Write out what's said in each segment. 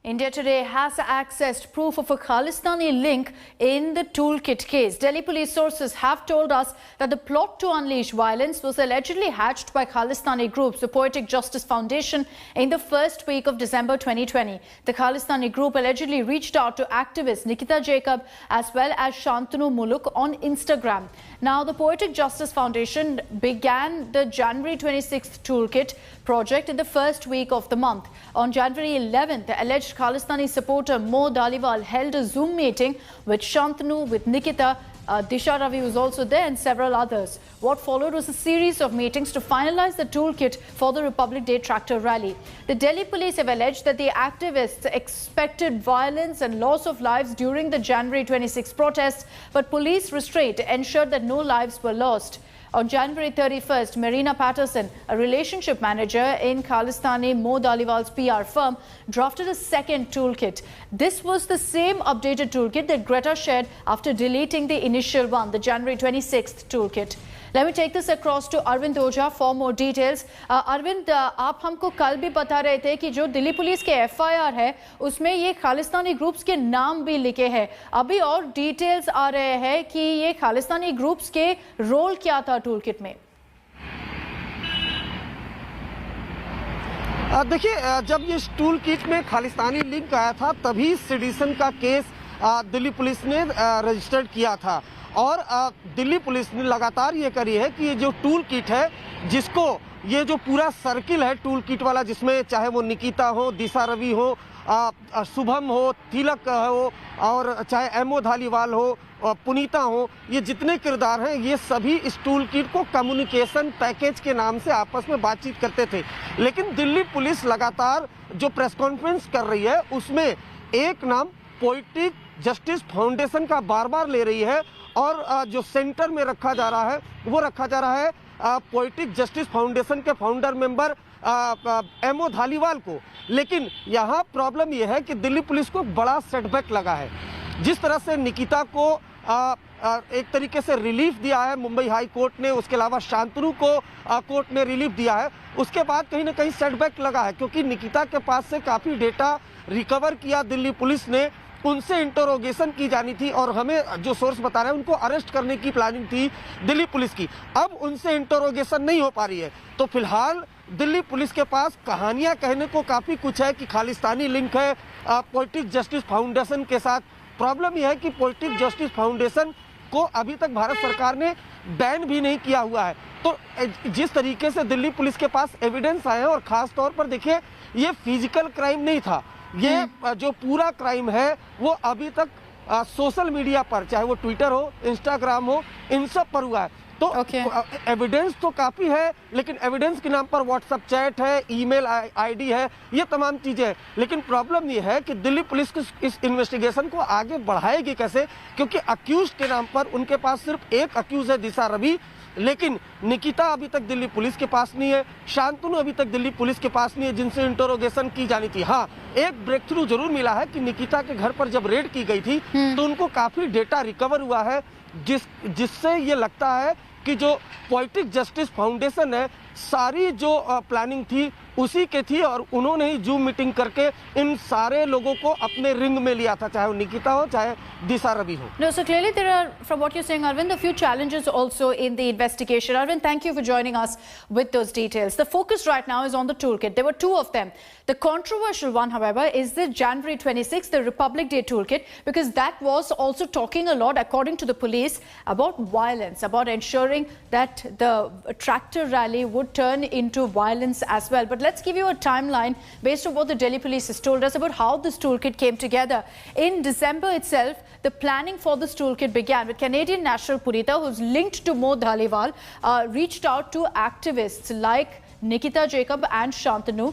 India today has accessed proof of a Khalistani link in the toolkit case. Delhi police sources have told us that the plot to unleash violence was allegedly hatched by Khalistani groups, the Poetic Justice Foundation, in the first week of December 2020. The Khalistani group allegedly reached out to activist Nikita Jacob as well as Shantanu Muluk on Instagram. Now, the Poetic Justice Foundation began the January 26th toolkit project in the first week of the month. On January 11th, the alleged Khalistani supporter Mo Dhaliwal held a Zoom meeting with Shantanu, with Nikita, Disha Ravi was also there, and several others. What followed was a series of meetings to finalize the toolkit for the Republic Day tractor rally. The Delhi police have alleged that the activists expected violence and loss of lives during the January 26 protests, but police restraint ensured that no lives were lost. On January 31st, Marina Patterson, a relationship manager in Khalistani Mo Dhaliwal's PR firm, drafted a second toolkit. This was the same updated toolkit that Greta shared after deleting the initial one, the January 26th toolkit. Let me take this across to Arvind Oja for more details. Arvind, आप हमको कल भी बता रहे थे कि जो Delhi police के FIR है उसमें ये खालिस्तानी ग्रुप्स के नाम भी लिखे हैं. अभी और डिटेल्स आ रहे हैं कि ये खालिस्तानी ग्रुप्स के रोल क्या था टूलकिट में. देखिए, जब ये टूल किट में खालिस्तानी लिंक आया था तभी सेडिशन का केस दिल्ली पुलिस ने रजिस्टर्ड किया था. और दिल्ली पुलिस ने लगातार ये करी है कि ये जो टूल किट है, जिसको ये जो पूरा सर्किल है टूल किट वाला, जिसमें चाहे वो निकिता हो, दिशा रवि हो, शुभम हो, तिलक हो, और चाहे एमओ धालीवाल हो, पुनीता हो, ये जितने किरदार हैं ये सभी इस टूल किट को कम्युनिकेशन पैकेज के नाम से आपस में बातचीत करते थे. लेकिन दिल्ली पुलिस लगातार जो प्रेस कॉन्फ्रेंस कर रही है उसमें एक नाम पोएटिक जस्टिस फाउंडेशन का बार बार ले रही है, और जो सेंटर में रखा जा रहा है वो रखा जा रहा है पोएटिक जस्टिस फाउंडेशन के फाउंडर मेंबर एमओ धालीवाल को. लेकिन यहाँ प्रॉब्लम यह है कि दिल्ली पुलिस को बड़ा सेटबैक लगा है. जिस तरह से निकिता को एक तरीके से रिलीफ दिया है मुंबई हाई कोर्ट ने, उसके अलावा शांतनु को कोर्ट ने रिलीफ दिया है, उसके बाद कहीं ना कहीं सेटबैक लगा है, क्योंकि निकिता के पास से काफ़ी डेटा रिकवर किया दिल्ली पुलिस ने, उनसे इंटरोगेशन की जानी थी, और हमें जो सोर्स बता रहे हैं उनको अरेस्ट करने की प्लानिंग थी दिल्ली पुलिस की. अब उनसे इंटरोगेशन नहीं हो पा रही है, तो फिलहाल दिल्ली पुलिस के पास कहानियां कहने को काफ़ी कुछ है कि खालिस्तानी लिंक है पोएटिक जस्टिस फाउंडेशन के साथ. प्रॉब्लम यह है कि पोएटिक जस्टिस फाउंडेशन को अभी तक भारत सरकार ने बैन भी नहीं किया हुआ है. तो जिस तरीके से दिल्ली पुलिस के पास एविडेंस आए हैं, और ख़ास तौर पर देखिए ये फिजिकल क्राइम नहीं था, ये जो पूरा क्राइम है वो अभी तक सोशल मीडिया पर, चाहे वो ट्विटर हो, इंस्टाग्राम हो, इन सब पर हुआ है. तो एविडेंस तो काफ़ी है, लेकिन एविडेंस के नाम पर व्हाट्सएप चैट है, ईमेल आईडी है, ये तमाम चीज़ें हैं. लेकिन प्रॉब्लम ये है कि दिल्ली पुलिस इस इन्वेस्टिगेशन को आगे बढ़ाएगी कैसे, क्योंकि अक्यूज के नाम पर उनके पास सिर्फ एक अक्यूज है, दिशा रवि, लेकिन निकिता अभी तक दिल्ली पुलिस के पास नहीं है, शांतनु अभी तक दिल्ली पुलिस के पास नहीं है, जिनसे इंटरोगेशन की जानी थी. हाँ, एक ब्रेक थ्रू जरूर मिला है कि निकिता के घर पर जब रेड की गई थी तो उनको काफ़ी डेटा रिकवर हुआ है, जिससे ये लगता है कि जो पोएटिक जस्टिस फाउंडेशन है, सारी जो प्लानिंग थी उसी के थी, और उन्होंने ही जूम मीटिंग करके इन सारे लोगों को अपने रिंग में लिया था, चाहे वो निकिता हो, चाहे दिशा रवि हो. No, so clearly there are, from what you're saying, Arvind, a few challenges also in the investigation. Arvind, thank you for joining us with those details. The focus right now is on the toolkit. There were two of them. The controversial one, however, is the January 26th, the Republic Day toolkit, because that was also talking a lot, according to the police, about violence, about ensuring that the tractor rally would turn into violence as well. But let's give you a timeline based on what the Delhi police has told us about how this toolkit came together. In December itself, the planning for this toolkit began with Canadian national Punita, who's linked to Mo Dhaliwal, reached out to activists like Nikita Jacob and Shantanu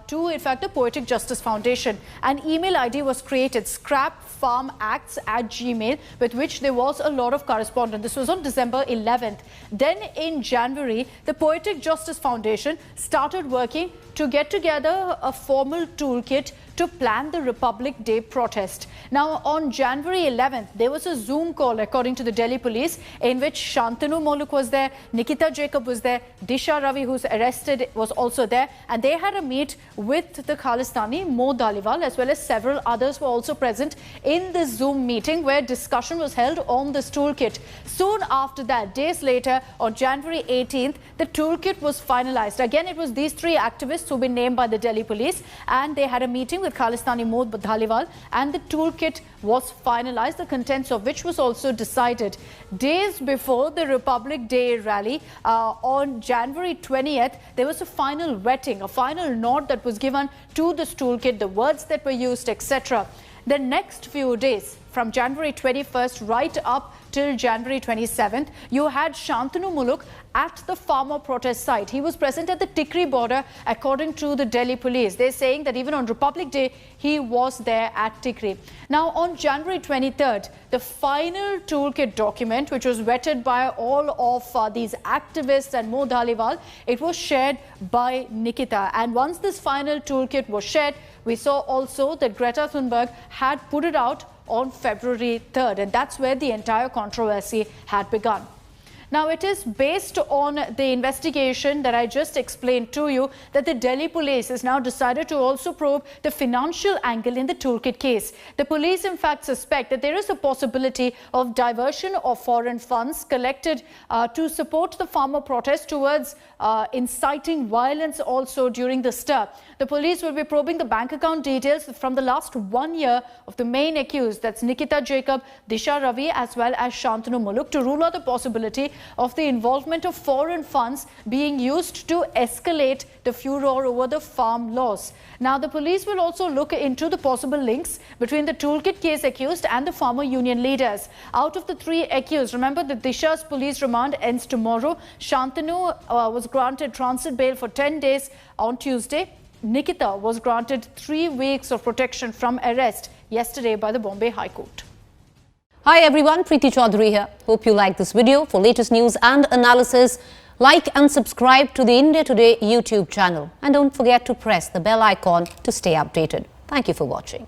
to, in fact, the Poetic Justice Foundation. An email ID was created, scrapfarmacts@gmail, with which there was a lot of correspondence. This was on December 11th. Then in January, the Poetic Justice Foundation started working to get together a formal toolkit to plan the Republic Day protest. Now, on January 11th, there was a Zoom call, according to the Delhi police, in which Shantanu Muluk was there, Nikita Jacob was there, Disha Ravi, who's arrested, was also there, and they had a meet with the Khalistani, Mo Dhaliwal, as well as several others were also present in the Zoom meeting where discussion was held on this toolkit. Soon after that, days later, on January 18th, the toolkit was finalized. Again, it was these three activists who've been named by the Delhi police, and they had a meeting with Khalistani Mo Dhaliwal, and the toolkit was finalized, the contents of which was also decided. Days before the Republic Day rally, on January 20th, there was a final vetting, a final nod that was given to this toolkit, the words that were used, etc. The next few days, from January 21st right up till January 27th, you had Shantanu Muluk at the farmer protest site. He was present at the Tikri border, according to the Delhi police. They're saying that even on Republic Day, he was there at Tikri. Now, on January 23rd, the final toolkit document, which was vetted by all of these activists and Mo Dhaliwal, it was shared by Nikita. And once this final toolkit was shared, we saw also that Greta Thunberg had put it out on February 3rd, and that's where the entire controversy had begun. Now, it is based on the investigation that I just explained to you that the Delhi police has now decided to also probe the financial angle in the toolkit case. The police, in fact, suspect that there is a possibility of diversion of foreign funds collected to support the farmer protest towards inciting violence also during the stir. The police will be probing the bank account details from the last 1 year of the main accused, that's Nikita Jacob, Disha Ravi, as well as Shantanu Muluk, to rule out the possibility of the involvement of foreign funds being used to escalate the furor over the farm laws. Now, the police will also look into the possible links between the toolkit case accused and the farmer union leaders. Out of the three accused, remember that Disha's police remand ends tomorrow. Shantanu was granted transit bail for 10 days on Tuesday. Nikita was granted 3 weeks of protection from arrest yesterday by the Bombay High Court. Hi everyone, Preeti Chaudhary here. Hope you like this video. For latest news and analysis, like and subscribe to the India Today YouTube channel. And don't forget to press the bell icon to stay updated. Thank you for watching.